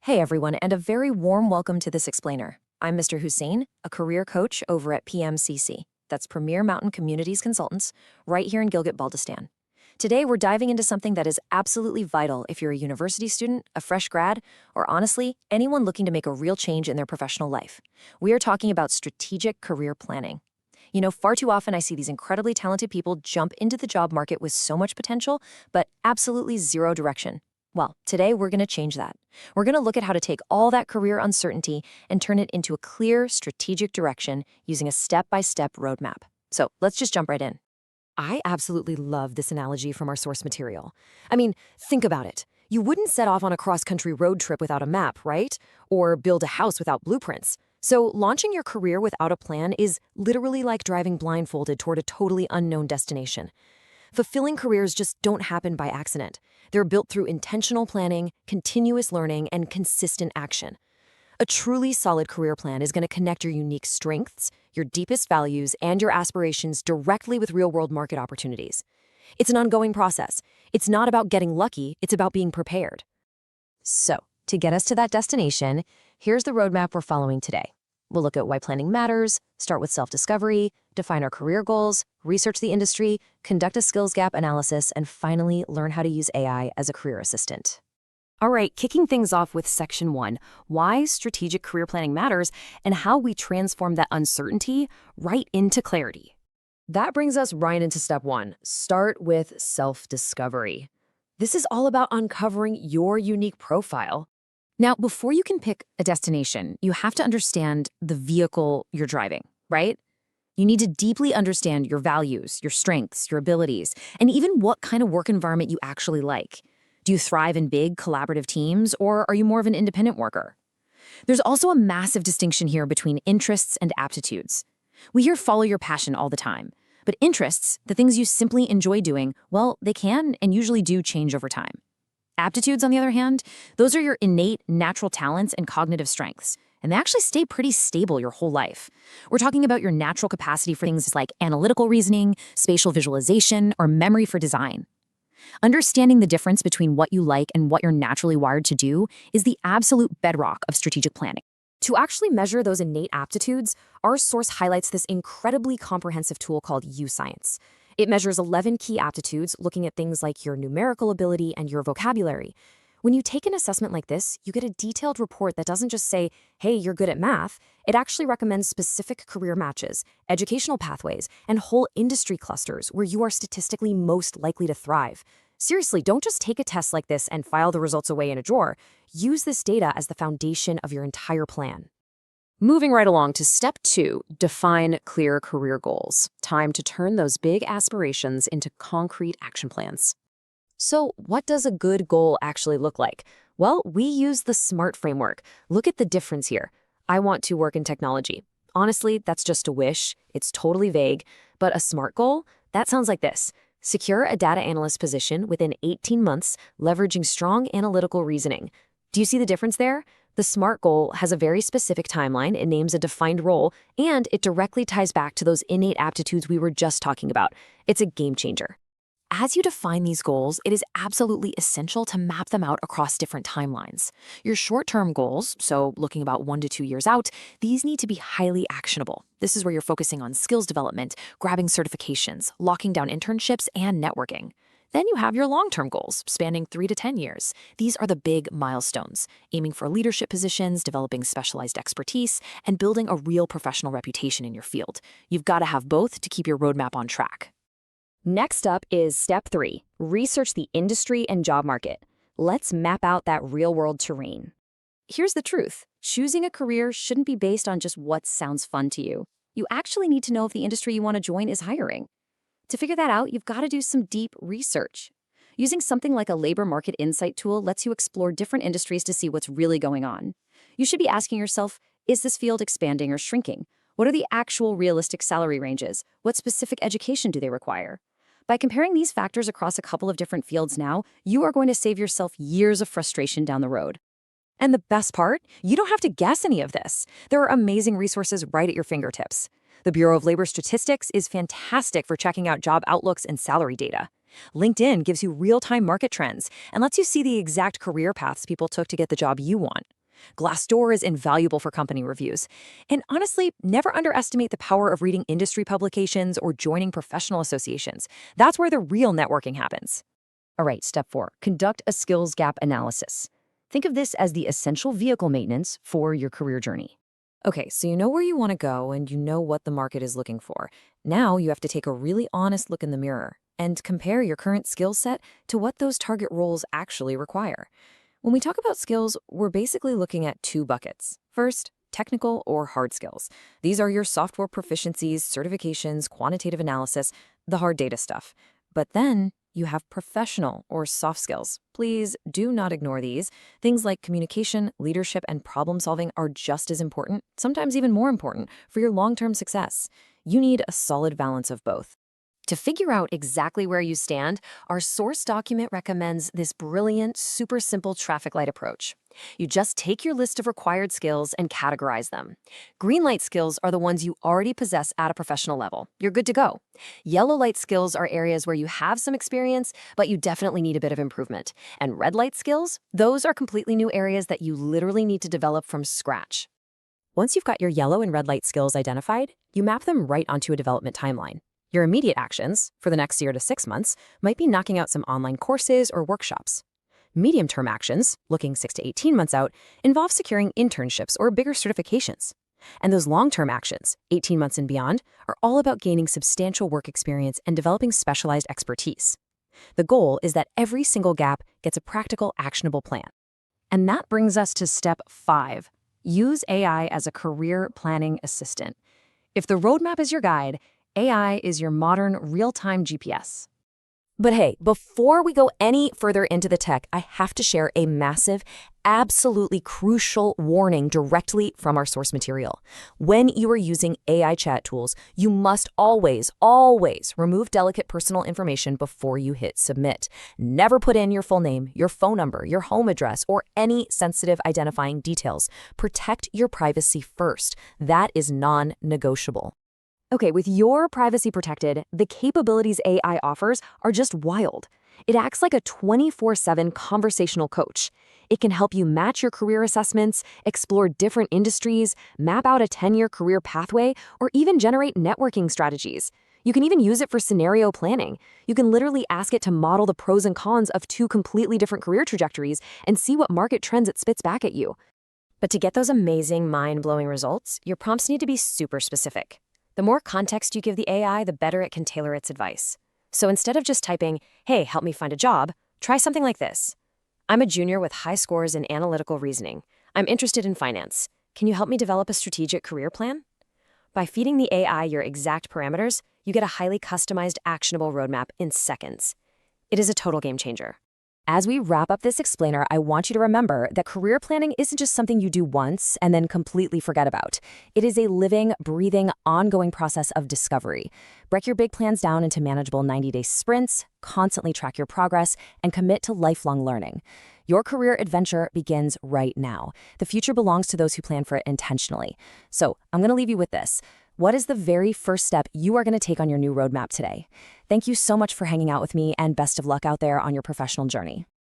Hey everyone, and a very warm welcome to this explainer. I'm Mr. Hussain, a career coach over at PMCC, that's Premier Mountain Communities Consultants, right here in Gilgit-Baltistan. Today we're diving into something that is absolutely vital if you're a university student, a fresh grad, or honestly, anyone looking to make a real change in their professional life. We are talking about strategic career planning. You know, far too often I see these incredibly talented people jump into the job market with so much potential, but absolutely zero direction. Well, today we're going to change that. We're going to look at how to take all that career uncertainty and turn it into a clear, strategic direction using a step-by-step roadmap. So let's just jump right in. I absolutely love this analogy from our source material. I mean, think about it. You wouldn't set off on a cross-country road trip without a map, right? Or build a house without blueprints. So launching your career without a plan is literally like driving blindfolded toward a totally unknown destination. Fulfilling careers just don't happen by accident. They're built through intentional planning, continuous learning, and consistent action. A truly solid career plan is going to connect your unique strengths, your deepest values, and your aspirations directly with real-world market opportunities. It's an ongoing process. It's not about getting lucky, it's about being prepared. So, to get us to that destination, here's the roadmap we're following today. We'll look at why planning matters, start with self-discovery, define our career goals, research the industry, conduct a skills gap analysis, and finally learn how to use AI as a career assistant. All right, kicking things off with Section 1, why strategic career planning matters and how we transform that uncertainty right into clarity. That brings us right into step 1. Start with self-discovery. This is all about uncovering your unique profile. Now, before you can pick a destination, you have to understand the vehicle you're driving, right? You need to deeply understand your values, your strengths, your abilities, and even what kind of work environment you actually like. Do you thrive in big, collaborative teams, or are you more of an independent worker? There's also a massive distinction here between interests and aptitudes. We hear follow your passion all the time, but interests, the things you simply enjoy doing, well, they can and usually do change over time. Aptitudes, on the other hand, those are your innate, natural talents and cognitive strengths, and they actually stay pretty stable your whole life. We're talking about your natural capacity for things like analytical reasoning, spatial visualization, or memory for design. Understanding the difference between what you like and what you're naturally wired to do is the absolute bedrock of strategic planning. To actually measure those innate aptitudes, our source highlights this incredibly comprehensive tool called Hussain. It measures 11 key aptitudes, looking at things like your numerical ability and your vocabulary. When you take an assessment like this, you get a detailed report that doesn't just say, hey, you're good at math. It actually recommends specific career matches, educational pathways, and whole industry clusters where you are statistically most likely to thrive. Seriously, don't just take a test like this and file the results away in a drawer. Use this data as the foundation of your entire plan. Moving right along to step 2, define clear career goals. Time to turn those big aspirations into concrete action plans. So what does a good goal actually look like? Well, we use the SMART framework. Look at the difference here. I want to work in technology. Honestly, that's just a wish. It's totally vague. But a SMART goal? That sounds like this. Secure a data analyst position within 18 months, leveraging strong analytical reasoning. Do you see the difference there? The SMART goal has a very specific timeline, it names a defined role, and it directly ties back to those innate aptitudes we were just talking about. It's a game changer. As you define these goals, it is absolutely essential to map them out across different timelines. Your short-term goals, so looking about 1 to 2 years out, these need to be highly actionable. This is where you're focusing on skills development, grabbing certifications, locking down internships, and networking. Then you have your long-term goals, spanning 3 to 10 years. These are the big milestones, aiming for leadership positions, developing specialized expertise, and building a real professional reputation in your field. You've got to have both to keep your roadmap on track. Next up is step 3, research the industry and job market. Let's map out that real-world terrain. Here's the truth. Choosing a career shouldn't be based on just what sounds fun to you. You actually need to know if the industry you want to join is hiring. To figure that out, you've got to do some deep research. Using something like a labor market insight tool lets you explore different industries to see what's really going on. You should be asking yourself, is this field expanding or shrinking? What are the actual realistic salary ranges? What specific education do they require? By comparing these factors across a couple of different fields now, you are going to save yourself years of frustration down the road. And the best part, you don't have to guess any of this. There are amazing resources right at your fingertips. The Bureau of Labor Statistics is fantastic for checking out job outlooks and salary data. LinkedIn gives you real-time market trends and lets you see the exact career paths people took to get the job you want. Glassdoor is invaluable for company reviews. And honestly, never underestimate the power of reading industry publications or joining professional associations. That's where the real networking happens. All right, step 4, conduct a skills gap analysis. Think of this as the essential vehicle maintenance for your career journey. Okay, so you know where you want to go and you know what the market is looking for. Now you have to take a really honest look in the mirror and compare your current skill set to what those target roles actually require. When we talk about skills, we're basically looking at 2 buckets. First, technical or hard skills. These are your software proficiencies, certifications, quantitative analysis, the hard data stuff. But then you have professional or soft skills. Please do not ignore these. Things like communication, leadership, and problem solving are just as important, sometimes even more important, for your long-term success. You need a solid balance of both. To figure out exactly where you stand, our source document recommends this brilliant, super simple traffic light approach. You just take your list of required skills and categorize them. Green light skills are the ones you already possess at a professional level. You're good to go. Yellow light skills are areas where you have some experience, but you definitely need a bit of improvement. And red light skills, those are completely new areas that you literally need to develop from scratch. Once you've got your yellow and red light skills identified, you map them right onto a development timeline. Your immediate actions, for the next year to 6 months, might be knocking out some online courses or workshops. Medium-term actions, looking 6 to 18 months out, involve securing internships or bigger certifications. And those long-term actions, 18 months and beyond, are all about gaining substantial work experience and developing specialized expertise. The goal is that every single gap gets a practical, actionable plan. And that brings us to step 5. Use AI as a career planning assistant. If the roadmap is your guide, AI is your modern real-time GPS. But hey, before we go any further into the tech, I have to share a massive, absolutely crucial warning directly from our source material. When you are using AI chat tools, you must always remove delicate personal information before you hit submit. Never put in your full name, your phone number, your home address, or any sensitive identifying details. Protect your privacy first. That is non-negotiable. Okay, with your privacy protected, the capabilities AI offers are just wild. It acts like a 24/7 conversational coach. It can help you match your career assessments, explore different industries, map out a 10-year career pathway, or even generate networking strategies. You can even use it for scenario planning. You can literally ask it to model the pros and cons of 2 completely different career trajectories and see what market trends it spits back at you. But to get those amazing, mind-blowing results, your prompts need to be super specific. The more context you give the AI, the better it can tailor its advice. So instead of just typing, "Hey, help me find a job," try something like this. "I'm a junior with high scores in analytical reasoning. I'm interested in finance. Can you help me develop a strategic career plan?" By feeding the AI your exact parameters, you get a highly customized, actionable roadmap in seconds. It is a total game changer. As we wrap up this explainer, I want you to remember that career planning isn't just something you do once and then completely forget about. It is a living, breathing, ongoing process of discovery. Break your big plans down into manageable 90-day sprints, constantly track your progress, and commit to lifelong learning. Your career adventure begins right now. The future belongs to those who plan for it intentionally. So I'm going to leave you with this. What is the very first step you are going to take on your new roadmap today? Thank you so much for hanging out with me, and best of luck out there on your professional journey.